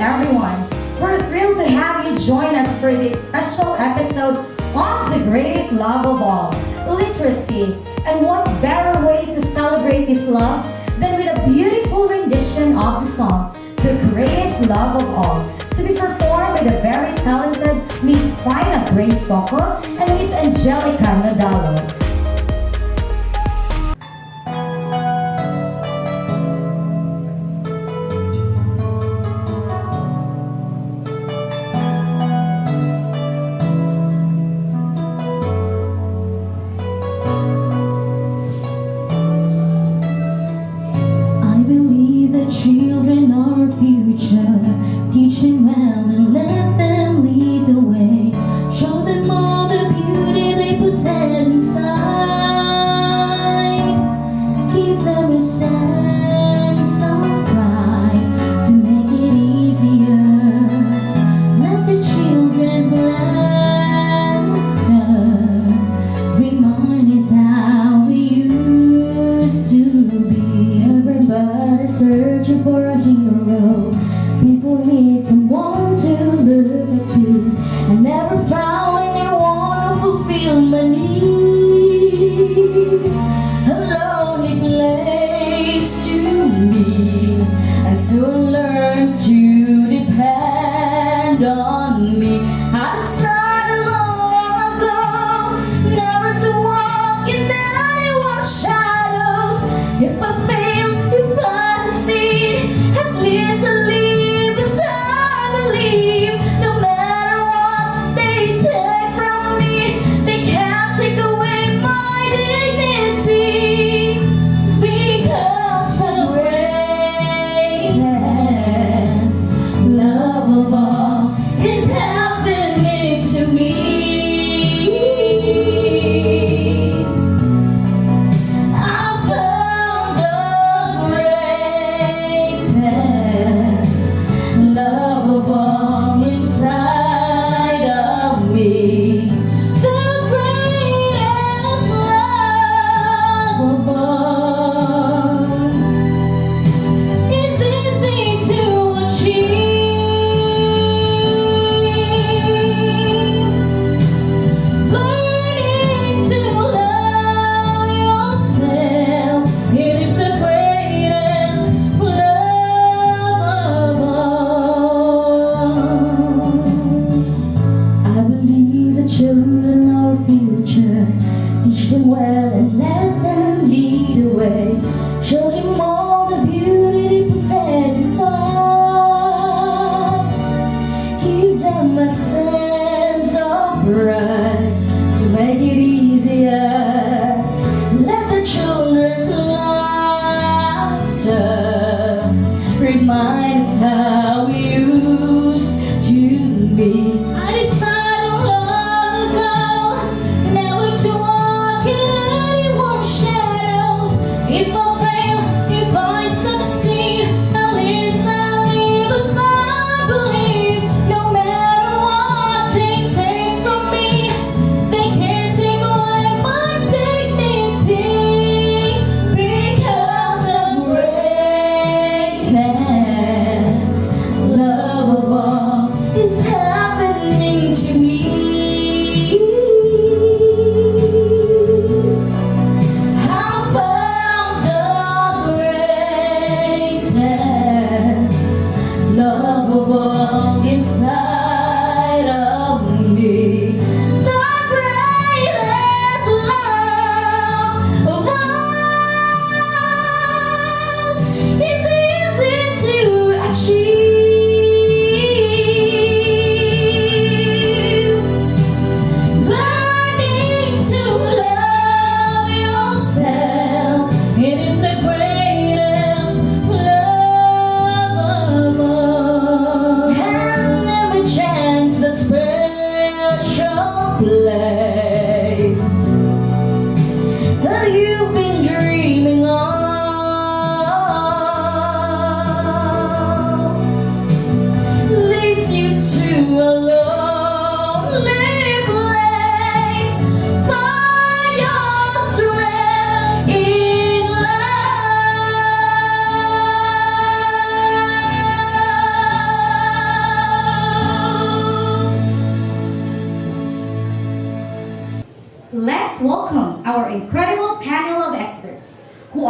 everyone. We're thrilled to have you join us for this special episode on the greatest love of all, literacy. And what better way to celebrate this love than with a beautiful rendition of the song, The Greatest Love of All, to be performed by the very talented Miss PANA Grace Soco and Miss Angelica Nadalo. Children are our future. Teach them well and let them lead the way. Show them all the beauty they possess inside. Give them a sense of pride to make it easier. Let the children's laughter remind us how we used to be. Everybody searching for a hero. People need someone to look up to. I never found anyone who fulfilled my needs. A lonely place to be, and so I learned to depend on me. I decided long ago never to walk in anyone's shadows. If I fail, if I succeed, at least I live as I believe. No matter what they take from me, they can't take away my dignity. Because the greatest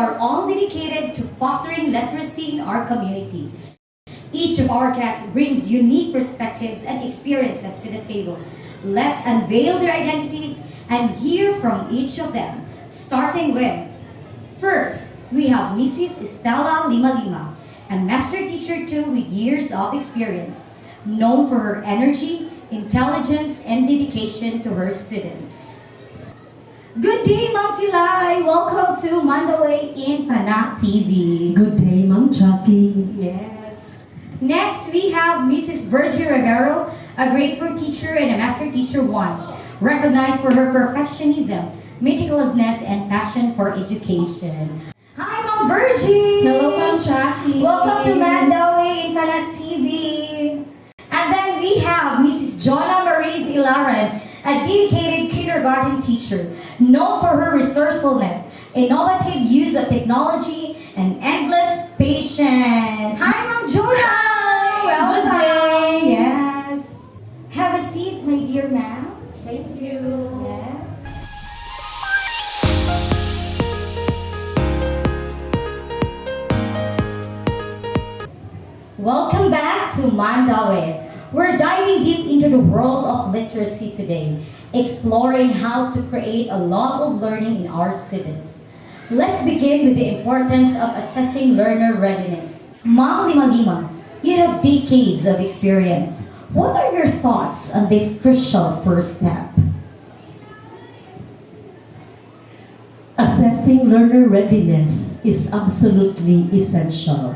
are all dedicated to fostering literacy in our community. Each of our guests brings unique perspectives and experiences to the table. Let's unveil their identities and hear from each of them, starting with, first, we have Mrs. Estella Limalima, a master teacher too with years of experience, known for her energy, intelligence, and dedication to her students. Good day, Ma'am Tilay! Welcome to Mandaway in PANA TV. Good day, Ma'am Jackie. Yes. Next, we have Mrs. Virgie Rivero, a grateful teacher and a master teacher one, recognized for her perfectionism, meticulousness, and passion for education. Hi, Ma'am Virgie! Hello, Ma'am Jackie. Welcome to Mandaway in PANA TV. And then we have Mrs. Jonamaris Ylaran, a dedicated kindergarten teacher, known for her resourcefulness, innovative use of technology, and endless patience. Hi, Ma'am Jonah! Good day. Yes. Have a seat, my dear ma'am. Thank you. Yes. Welcome back to Mandaway. We're diving deep into the world of literacy today, exploring how to create a love of learning in our students. Let's begin with the importance of assessing learner readiness. Ma'am Limalima, you have decades of experience. What are your thoughts on this crucial first step? Assessing learner readiness is absolutely essential.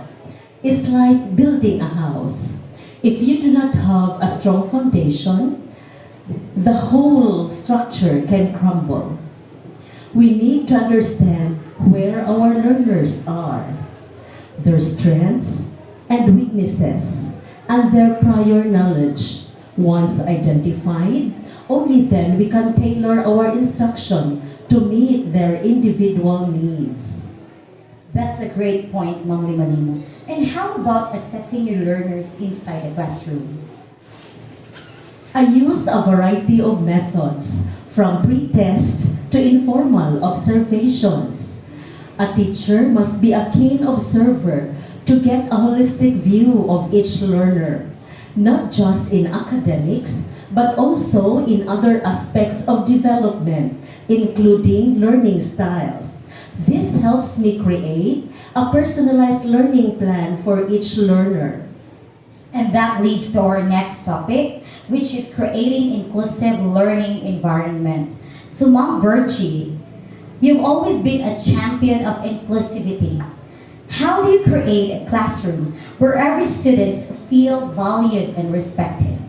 It's like building a house. If you do not have a strong foundation, the whole structure can crumble. We need to understand where our learners are, their strengths and weaknesses, and their prior knowledge. Once identified, only then we can tailor our instruction to meet their individual needs. That's a great point, Ma'am Limalima. And how about assessing your learners inside the classroom? I use a variety of methods, from pre-test to informal observations. A teacher must be a keen observer to get a holistic view of each learner, not just in academics, but also in other aspects of development, including learning styles. This helps me create a personalized learning plan for each learner. And that leads to our next topic, which is creating inclusive learning environment. So Ma'am Virgie, you've always been a champion of inclusivity. How do you create a classroom where every student feel valued and respected?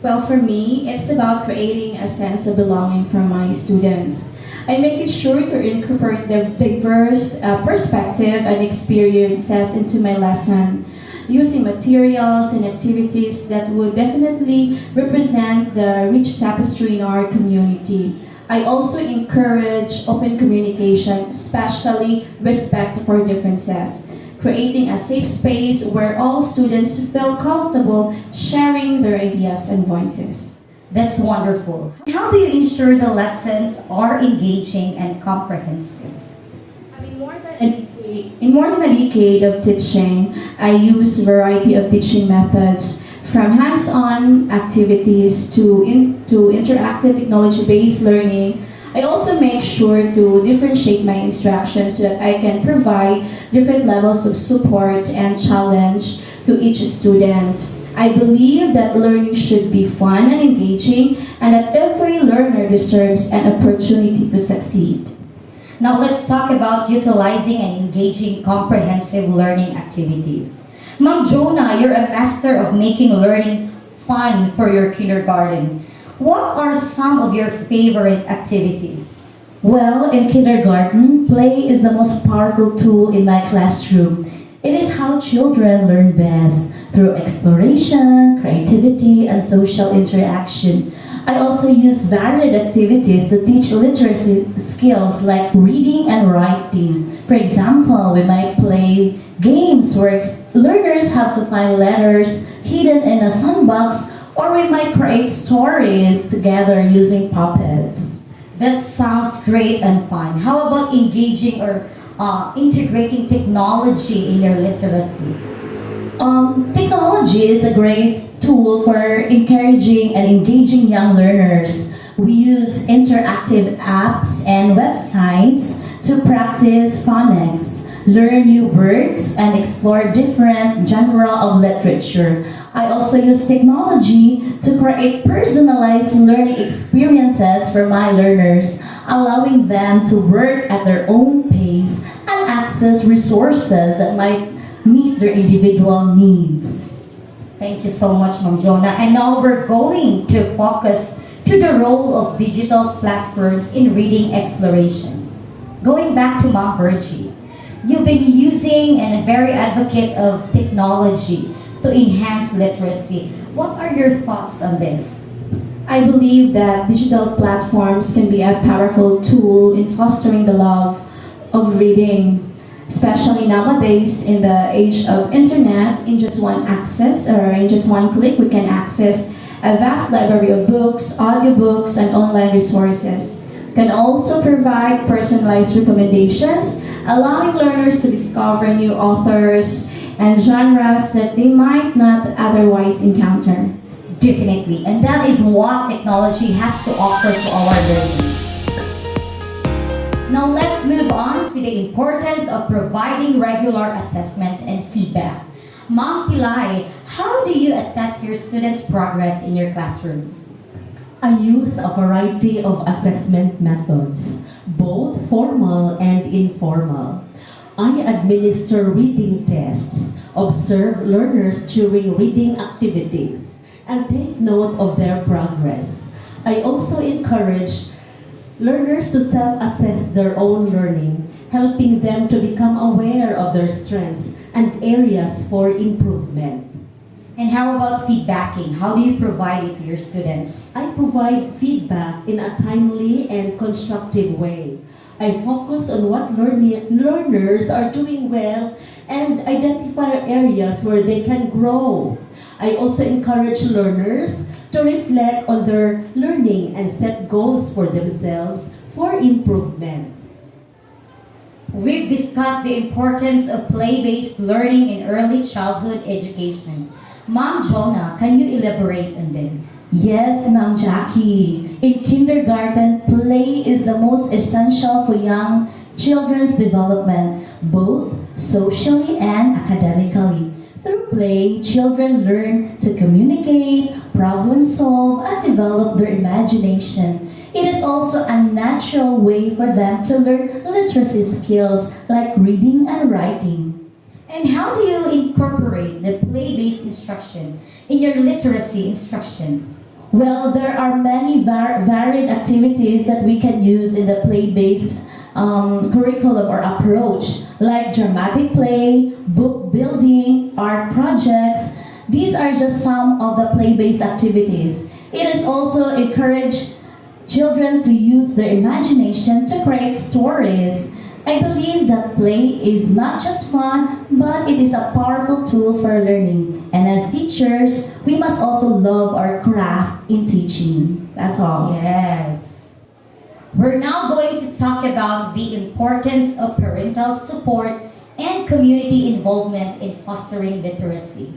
Well, for me, it's about creating a sense of belonging for my students. I make it sure to incorporate the diverse perspective and experiences into my lesson, using materials and activities that would definitely represent the rich tapestry in our community. I also encourage open communication, especially respect for differences, creating a safe space where all students feel comfortable sharing their ideas and voices. That's wonderful. How do you ensure the lessons are engaging and comprehensive? In more than a decade of teaching, I use a variety of teaching methods, from hands-on activities to interactive technology-based learning. I also make sure to differentiate my instructions so that I can provide different levels of support and challenge to each student. I believe that learning should be fun and engaging, and that every learner deserves an opportunity to succeed. Now let's talk about utilizing and engaging comprehensive learning activities. Ma'am Jonah, you're a master of making learning fun for your kindergarten. What are some of your favorite activities? Well, in kindergarten, play is the most powerful tool in my classroom. It is how children learn best, through exploration, creativity, and social interaction. I also use varied activities to teach literacy skills like reading and writing. For example, we might play games where learners have to find letters hidden in a sandbox, or we might create stories together using puppets. That sounds great and fun. How about engaging or integrating technology in your literacy? Technology is a great tool for encouraging and engaging young learners. We use interactive apps and websites to practice phonics, learn new words, and explore different genre of literature. I also use technology to create personalized learning experiences for my learners, allowing them to work at their own pace and access resources that might meet their individual needs. Thank you so much, Ma'am Jonah. And now we're going to focus to the role of digital platforms in reading exploration. Going back to Ma'am Virgie, you've been using and a very advocate of technology to enhance literacy. What are your thoughts on this? I believe that digital platforms can be a powerful tool in fostering the love of reading, especially nowadays in the age of internet. In just one access or in just one click, we can access a vast library of books, audiobooks, and online resources. Can also provide personalized recommendations, allowing learners to discover new authors and genres that they might not otherwise encounter. Definitely, and that is what technology has to offer to our learners. Now let's move on to the importance of providing regular assessment and feedback. Ma'am Tilay, how do you assess your students' progress in your classroom? I use a variety of assessment methods, both formal and informal. I administer reading tests, observe learners during reading activities, and take note of their progress. I also encourage learners to self-assess their own learning, helping them to become aware of their strengths and areas for improvement. And how about feedbacking? How do you provide it to your students? I provide feedback in a timely and constructive way. I focus on what learners are doing well and identify areas where they can grow. I also encourage learners to reflect on their learning and set goals for themselves for improvement. We've discussed the importance of play-based learning in early childhood education. Ma'am Jonah, can you elaborate on this? Yes, Ma'am Jackie. In kindergarten, play is the most essential for young children's development, both socially and academically. Through play, children learn to communicate, problem solve, and develop their imagination. It is also a natural way for them to learn literacy skills like reading and writing. And how do you incorporate the play-based instruction in your literacy instruction? Well, there are many varied activities that we can use in the play-based curriculum or approach, like dramatic play, book building, art projects. These are just some of the play-based activities. It is also encourage children to use their imagination to create stories. I believe that play is not just fun, but it is a powerful tool for learning. And as teachers, we must also love our craft in teaching. That's all. Yes. We're now going to talk about the importance of parental support and community involvement in fostering literacy.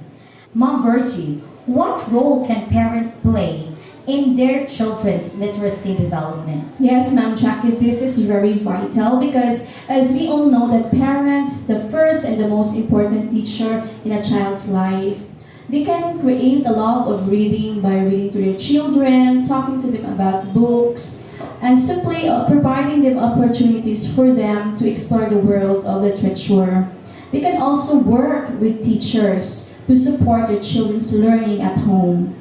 Ma'am Virgie, what role can parents play in their children's literacy development? Yes, Ma'am Jackie, this is very vital because as we all know that parents, the first and the most important teacher in a child's life, they can create a love of reading by reading to their children, talking to them about books, and simply providing them opportunities for them to explore the world of literature. They can also work with teachers to support their children's learning at home.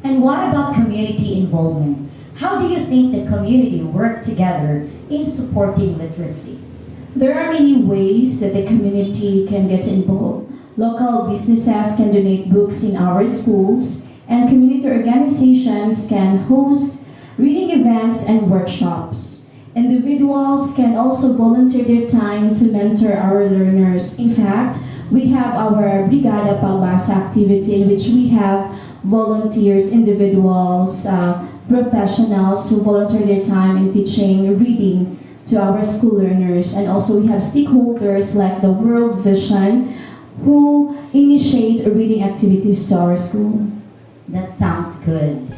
And what about community involvement? How do you think the community work together in supporting literacy? There are many ways that the community can get involved. Local businesses can donate books in our schools, and community organizations can host reading events and workshops. Individuals can also volunteer their time to mentor our learners. In fact, we have our Brigada Pagbasa activity in which we have volunteers, individuals, professionals who volunteer their time in teaching reading to our school learners, and also we have stakeholders like the World Vision who initiate reading activities to our school. That sounds good.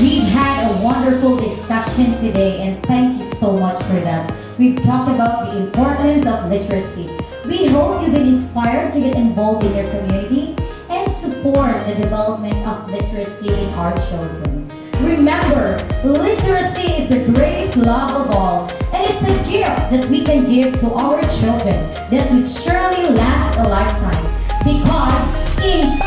We've had a wonderful discussion today, and thank you so much for that. We've talked about the importance of literacy. We hope you've been inspired to get involved in your community and support the development of literacy in our children. Remember, literacy is the greatest love of all, and it's a gift that we can give to our children that would surely last a lifetime. Because in